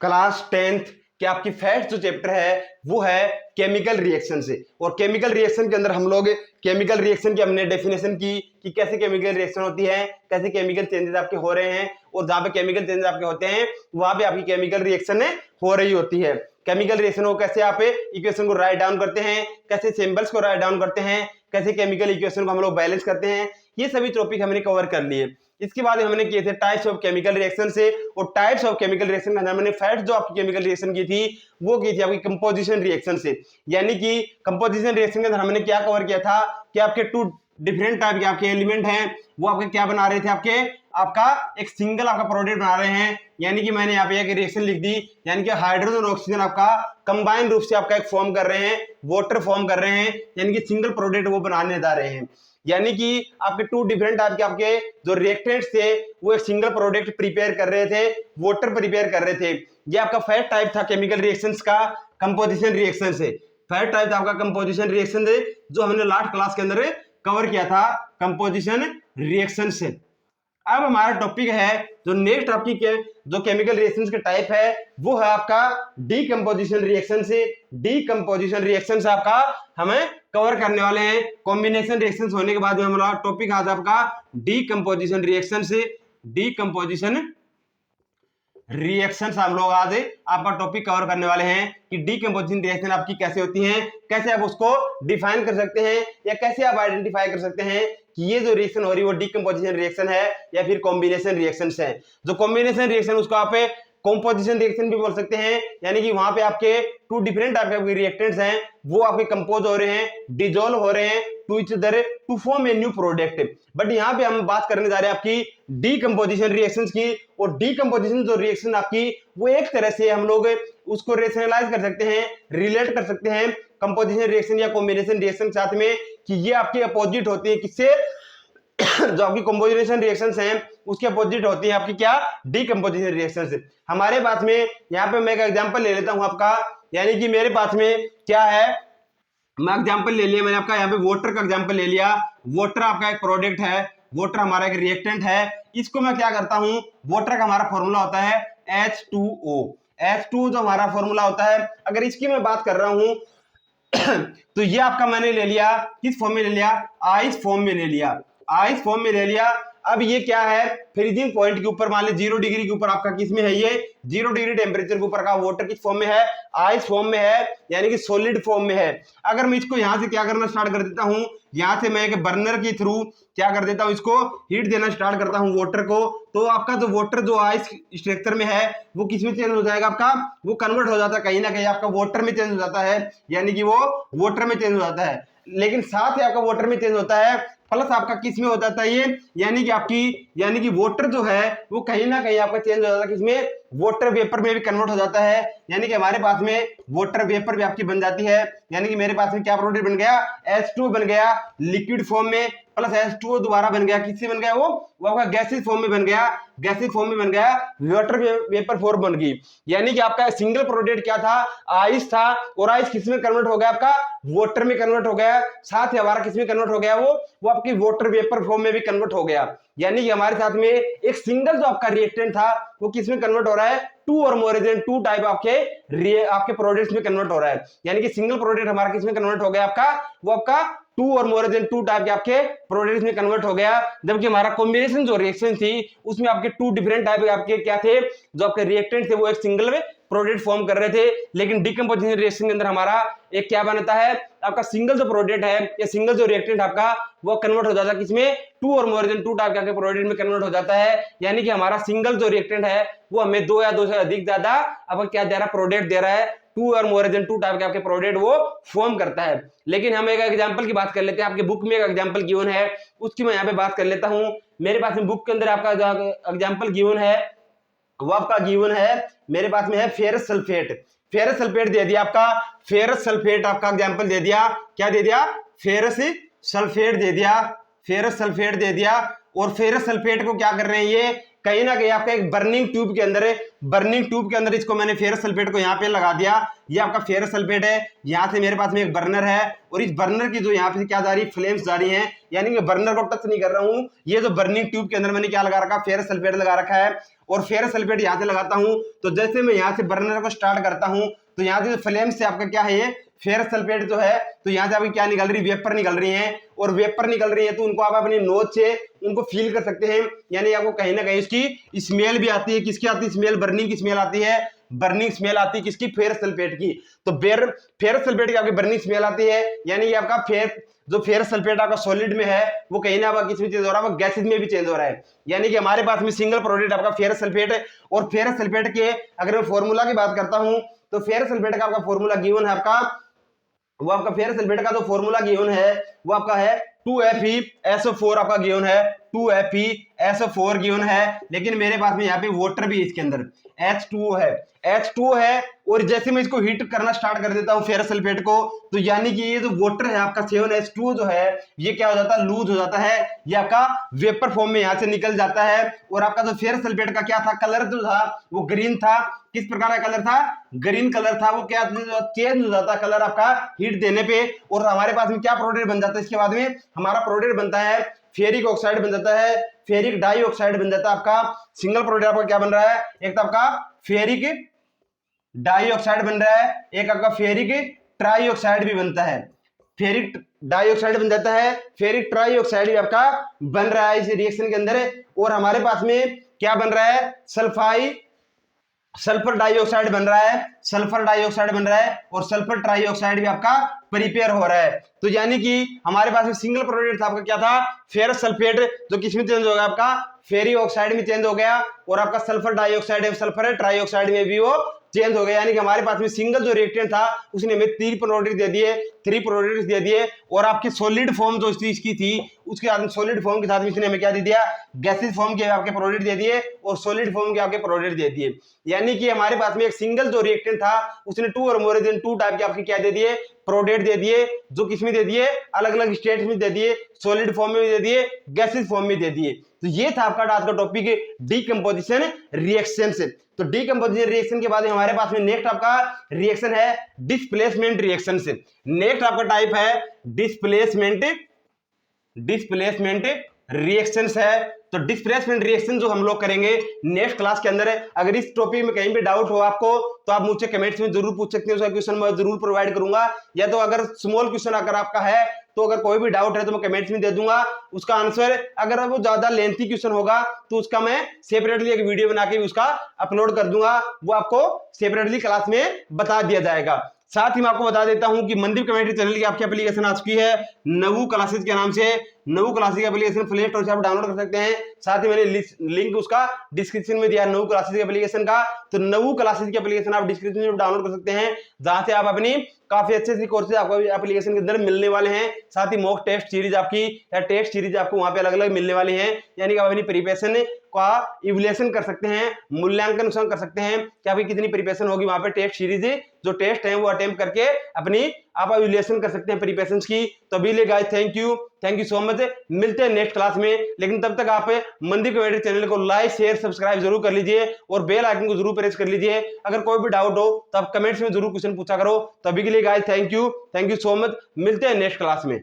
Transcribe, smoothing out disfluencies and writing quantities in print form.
Class 10th कि आपकी first जो चैप्टर है वो है केमिकल रिएक्शन से। और केमिकल रिएक्शन के अंदर हम लोग केमिकल रिएक्शन की हमने डेफिनेशन की कि कैसे केमिकल रिएक्शन होती है, कैसे केमिकल चेंजेस आपके हो रहे हैं, और जहां पे केमिकल चेंजेस आपके होते हैं वहां पे आपकी केमिकल रिएक्शन हो रही होती है। केमिकल रिएक्शन को कैसे आप इक्वेशन को राइट डाउन करते हैं, कैसे सिंबल्स को राइट डाउन करते हैं, कैसे केमिकल इक्वेशन को हम लोग बैलेंस करते हैं, ये सभी टॉपिक हमने कवर कर लिए। इसके बाद हमने किए थे टाइप्स ऑफ केमिकल रिएक्शन से, और टाइप्स ऑफ केमिकल रिएक्शन के अंदर हमने फर्स्ट जो आपकी केमिकल रिएक्शन की थी वो की थी आपकी कंपोजिशन रिएक्शन से। यानी कि कंपोजिशन रिएक्शन के अंदर हमने क्या कवर किया था कि आपके टू डिफरेंट टाइप के आपके एलिमेंट हैं, वो आपके क्या बना रहे थे, आपका एक सिंगल आपका प्रोडक्ट बना रहे हैं। यानी कि मैंने यहाँ पे एक रिएक्शन लिख दी, यानी कि हाइड्रोजन और ऑक्सीजन आपका कंबाइन रूप से आपका एक फॉर्म कर रहे हैं, वाटर फॉर्म कर रहे हैं, यानी कि सिंगल प्रोडक्ट वो बनाने जा रहे हैं। यानी कि आपके टू डिफरेंट टाइप के आपके जो रिएक्टेंट्स थे वो एक सिंगल प्रोडक्ट प्रिपेयर कर रहे थे, वाटर प्रिपेयर कर रहे थे। ये आपका फर्स्ट टाइप था केमिकल रिएक्शंस का कंपोजिशन रिएक्शन से। फर्स्ट टाइप था आपका कंपोजिशन रिएक्शन से जो हमने लास्ट क्लास के अंदर कवर किया था कंपोजिशन रिएक्शन से। अब हमारा टॉपिक है जो नेक्स्ट आपकी जो केमिकल रिएक्शंस के टाइप है वो है आपका डीकंपोजिशन रिएक्शन से। डीकंपोजिशन रिएक्शन से आपका हमें कवर करने वाले हैं। कॉम्बिनेशन रिएक्शंस होने के बाद में हमारा टॉपिक आज आपका डीकंपोजिशन रिएक्शन से। डीकंपोजिशन रिएक्शंस हम लोग आज आपका टॉपिक कवर करने वाले हैं कि डीकंपोजिशन रिएक्शन आपकी कैसे होती हैं, कैसे आप उसको डिफाइन कर सकते हैं, या कैसे आप आइडेंटिफाई कर सकते हैं कि ये जो रिएक्शन हो रही है वो डीकंपोजिशन रिएक्शन है या फिर कॉम्बिनेशन रिएक्शंस है। जो कॉम्बिनेशन रिएक्शन उसको आप कंपोजिशन रिएक्शन भी बोल सकते हैं, यानी कि वहां पे आपके टू डिफरेंट टाइप के रिएक्टेंट्स हैं वो आपके कंपोज हो रहे हैं, डिजोल्व हो रहे हैं to each other to form a new product. But यहाँ पे हम बात करने जा रहे हैं आपकी डीकंपोजिशन रिएक्शंस की। और डीकंपोजिशन जो रिएक्शन आपकी वो एक तरह से हम लोग उसको रेशनलाइज कर सकते हैं, रिलेट कर सकते हैं कंपोजिशन रिएक्शन या कॉम्बिनेशन रिएक्शन के साथ में कि ये आपके अपोजिट होती है किससे जो आपकी कंपोजिशन रिएक्शंस हैं उसके अपोजिट होती है आपकी क्या डीकंपोजिशन रिएक्शंस। हमारे पास में यहाँ पे मैं एक एग्जांपल ले लेता हूँ आपका, यानी कि मेरे पास में क्या है, मैं एग्जांपल ले लिया मैंने आपका यहाँ पे वाटर का एग्जांपल ले लिया। वाटर आपका एक प्रोडक्ट है, वाटर हमारा एक रिएक्टेंट है। इसको मैं क्या करता हूँ, वाटर का हमारा फॉर्मूला होता है H2O। H2O जो हमारा फॉर्मूला होता है, अगर इसकी मैं बात कर रहा हूँ तो ये आपका मैंने ले लिया किस फॉर्म में ले लिया, आइस फॉर्म में ले लिया, आइस फॉर्म में ले लिया। अब ये क्या है, फ्रीजिंग पॉइंट के ऊपर मान लीजिए 0 डिग्री के ऊपर आपका किस में है, ये 0 डिग्री टेम्परेचर के ऊपर का वाटर किस फॉर्म में है, आइस फॉर्म में है, यानी कि सॉलिड फॉर्म में है। अगर मैं इसको यहां से क्या करना स्टार्ट कर देता हूं, यहां से मैं एक बर्नर के थ्रू क्या कर देता हूं, इसको हीट देना स्टार्ट करता हूं वाटर को, तो आपका जो वाटर जो आइस स्ट्रक्चर में है वो किस में चेंज हो जाएगा, आपका वो कन्वर्ट हो जाता है कहीं ना कहीं आपका वाटर में चेंज हो जाता है, यानी कि वो वाटर में चेंज हो जाता है। लेकिन साथ ही आपका वाटर में चेंज होता है प्लस आपका किस में हो जाता है ये, यानी कि वाटर जो है वो कहीं ना कहीं आपका चेंज हो जाता है किसमें, वाटर वेपर में भी कन्वर्ट हो जाता है। यानी कि हमारे पास में वाटर वेपर भी आपकी बन जाती है, यानी कि मेरे पास में क्या प्रोडक्ट बन गया, H2 बन गया लिक्विड फॉर्म में, प्लस H2O दोबारा बन गया किससे बन गया, वो आपका गैसेज फॉर्म में बन गया, गैसेज फॉर्म में बन गया, वाटर वेपर फॉर्म बन गई। यानी कि आपका सिंगल प्रोडक्ट क्या था, आइस था, और आइस किस में कन्वर्ट हो गया, आपका वाटर में कन्वर्ट हो गया। साथ ही हमारा किस में कन्वर्ट हो गया, वो आपकी वाटर वेपर फॉर्म में भी कन्वर्ट हो गया। यानी कि हमारे साथ में एक सिंगल जो आपका रिएक्टेंट था वो किस में कन्वर्ट हो रहा है, टू और मोर देन टू टाइप आपके प्रोडक्ट्स में कन्वर्ट हो रहा है। यानी कि सिंगल प्रोडक्ट हमारा किस में कन्वर्ट हो गया, आपका वो आपका टू और मोर देन टू टाइप के आपके प्रोडक्ट्स में कन्वर्ट हो गया। जबकि हमारा कॉम्बिनेशन जो रिएक्शन थी उसमें आपके टू डिफरेंट टाइप आपके क्या थे, जो आपके रिएक्टेंट थे वो एक सिंगल में प्रोडक्ट फॉर्म कर रहे थे। लेकिन डीकंपोजिशन रिएक्शन के अंदर हमारा एक क्या बनता है, आपका सिंगल जो प्रोडक्ट है या सिंगल जो रिएक्टेंट आपका वो कन्वर्ट हो जाता है किसमें, टू और मोर देन टू टाइप के प्रोडक्ट में कन्वर्ट हो जाता है। यानी कि हमारा सिंगल जो रिएक्टेंट है वो हमें दो या दो से अधिक ज्यादा आपका क्या दे रहा है, प्रोडक्ट दे रहा है, टू और मोर देन टू टाइप के आपके प्रोडक्ट वो फॉर्म करता है। लेकिन हम एक एग्जांपल की बात कर लेते हैं, आपके बुक में एक एग्जांपल गिवन है उसकी मैं यहाँ पे बात कर लेता हूँ। मेरे पास में बुक के अंदर आपका जो एग्जांपल गिवन है वो आपका गिवन है, मेरे पास में है फेरस सल्फेट। फेरस सल्फेट दे दिया आपका, फेरस सल्फेट आपका एग्जांपल दे दिया, क्या दे दिया, फेरस सल्फेट दे दिया, फेरस सल्फेट दे दिया। और फेरस सल्फेट को क्या कर रहे हैं, ये कहीं ना कहीं आपका एक बर्निंग ट्यूब के अंदर है, बर्निंग ट्यूब के अंदर इसको मैंने फेरस सल्फेट को यहाँ पे लगा दिया। ये आपका फेरस सल्फेट है, यहाँ से मेरे पास में एक बर्नर है और इस बर्नर की जो यहाँ पे क्या जा रही फ्लेम्स जा रही हैं, यानी कि बर्नर को टच नहीं कर रहा हूँ। ये जो बर्निंग ट्यूब के अंदर मैंने क्या लगा रखा, फेरस सल्फेट लगा रखा है और फेरस सल्फेट यहाँ से लगाता हूँ तो जैसे मैं यहाँ से बर्नर को स्टार्ट करता हूँ तो यहाँ से जो फ्लेम्स से आपका क्या है, ये फेरस सल्फेट जो है तो यहाँ से आपकी क्या निकल रही, वेपर निकल रही है और वेपर निकल रही है तो उनको आप अपनी नोज से उनको फील कर सकते हैं, यानी आपको कहीं ना कहीं इसकी स्मेल भी आती है। किसकी आती है स्मेल? बर्निंग की स्मेल आती है, बर्निंग स्मेल आती है किसकी? फेरस सल्फेट की। तो फेरस सल्फेट की आपकी बर्निंग स्मेल आती है, यानी कि आपका जो फेरस सल्फेट आपका सॉलिड में है वो कहीं ना किस में चेंज हो रहा है, वो गैसेज में भी चेंज हो रहा है। यानी कि हमारे पास में सिंगल प्रोडक्ट आपका फेरस सल्फेट है और फेरस सल्फेट के अगर मैं फॉर्मूला की बात करता हूं तो फेरस सल्फेट का आपका फॉर्मूला गिवन है आपका, वो आपका फेरस सल्फेट का जो फॉर्मूला गिवन है वो आपका है 2FeSO4 आपका गिवन है, 2FeSO4 गिवन है। लेकिन मेरे पास में यहाँ पे वाटर भी है, इसके अंदर H2O है, H2O है और जैसे मैं इसको हीट करना स्टार्ट कर देता हूँ फेरस सल्फेट को तो यानी कि ये जो वाटर है आपका 7H2O जो है ये क्या हो जाता है, लूज हो जाता है, ये आपका वेपर फॉर्म में यहाँ से निकल जाता है। और आपका जो फेरस सल्फेट का क्या था, कलर जो था वो ग्रीन था। किस प्रकार का कलर था? ग्रीन कलर था। वो क्या चेंज हो जाता है कलर आपका हीट देने पे और हमारे पास में क्या प्रोडक्ट बन जाता है, इसके बाद में हमारा प्रोडक्ट बनता है फेरिक ऑक्साइड बन जाता है, फेरिक डाइऑक्साइड बन जाता है। आपका सिंगल प्रोडक्ट आपका क्या बन रहा है, एक तो आपका फेरिक डाइऑक्साइड बन रहा है, एक आपका फेरिक ट्राइऑक्साइड भी बनता है। फेरिक डाइऑक्साइड बन जाता है, फेरिक ट्राइऑक्साइड भी आपका बन रहा है इस रिएक्शन के अंदर। और हमारे पास में क्या बन रहा है, सल्फर डाइऑक्साइड बन रहा है, सल्फर डाइऑक्साइड बन रहा है और सल्फर ट्राइऑक्साइड भी आपका प्रिपेयर हो रहा है। तो यानी कि हमारे पास में सिंगल प्रोडक्ट था आपका क्या था, फेरस सल्फेट, जो किसमें चेंज हो गया आपका फेरिक ऑक्साइड में चेंज हो गया और आपका सल्फर डाइऑक्साइड है, सल्फर ट्राइऑक्साइड में भी वो चेंज हो गया। यानी कि हमारे पास में सिंगल जो रिएक्टेंट था उसने हमें 3 प्रोडक्ट दे दिए और आपकी सॉलिड फॉर्म जो इसकी थी उसके साथ सॉलिड फॉर्म के साथ इसने हमें क्या दे दिया, गैसेज फॉर्म के आपके प्रोडक्ट दे दिए और सॉलिड फॉर्म के आपके प्रोडक्ट दे दिए। यानी कि हमारे पास में एक सिंगल जो रिएक्टेंट था उसने 2 और मोर देन 2 टाइप के आपके क्या दे दिए, प्रोडक्ट दे दिए, जो किसमें दे दिए, अलग अलग स्टेट्स में दे दिए, सॉलिड फॉर्म में भी दे दिए, गैसेज फॉर्म में दे दिए। तो ये था आपका आज का टॉपिक डीकंपोजिशन रिएक्शन से। तो डीकंपोजिशन रिएक्शन के बाद हमारे पास में नेक्स्ट आपका रिएक्शन है डिस्प्लेसमेंट रिएक्शन से। नेक्स्ट आपका टाइप है डिस्प्लेसमेंट रिएक्शंस है। तो डिस्प्लेसमेंट रिएक्शन जो हम लोग करेंगे नेक्स्ट क्लास के अंदर है। अगर इस टॉपिक में कहीं भी डाउट हो आपको तो आप मुझसे कमेंट्स में जरूर पूछ सकते हैं, उसका क्वेश्चन मैं जरूर प्रोवाइड करूंगा। या तो अगर स्मॉल क्वेश्चन अगर आपका है तो अगर कोई भी डाउट है तो मैं कमेंट्स में दे दूंगा उसका आंसर। अगर वो ज्यादा लेंथी क्वेश्चन होगा तो उसका मैं सेपरेटली एक वीडियो बना के उसका अपलोड कर दूंगा, वो आपको सेपरेटली क्लास में बता दिया जाएगा। साथ ही मैं आपको बता देता हूं कि मनदीप कमेंट्री चैनल की आपकी एप्लीकेशन आ चुकी है नवू क्लासेस के नाम से। नवू क्लासेस एप्लीकेशन प्ले स्टोर से आप डाउनलोड कर सकते हैं। साथ ही मैंने लिंक उसका डिस्क्रिप्शन में दिया नवू क्लासेस एप्लीकेशन का। तो नवू क्लासेस की एप्लीकेशन आप डिस्क्रिप्शन में डाउनलोड कर सकते हैं, जहां से आप अपनी काफी अच्छे कोर्सेज आपको एप्लीकेशन के अंदर मिलने वाले हैं। साथ ही मॉक टेस्ट सीरीज आपकी या टेस्ट सीरीज आपको वहां पे अलग अलग मिलने वाली हैं, यानी कि आप अपनी प्रिपरेशन का इवैल्यूएशन कर सकते हैं, मूल्यांकन कर सकते हैं कि आपकी कितनी प्रिपरेशन होगी। वहां पे टेस्ट सीरीज जो टेस्ट है वो अटेम्प्ट करके अपनी आप इवैल्यूएशन कर सकते हैं प्रिपरेशन की। तो अभी ले guys thank you so much. मिलते हैं नेक्स्ट क्लास में, लेकिन तब तक आप मनदीप कमेंट्री चैनल को लाइक शेयर सब्सक्राइब जरूर कर लीजिए और बेल आइकन को जरूर प्रेस कर लीजिए। अगर कोई भी डाउट हो तो आप कमेंट्स में जरूर क्वेश्चन पूछा करो। तो अभी के लिए guys thank you so much. मिलते हैं नेक्स्ट क्लास में।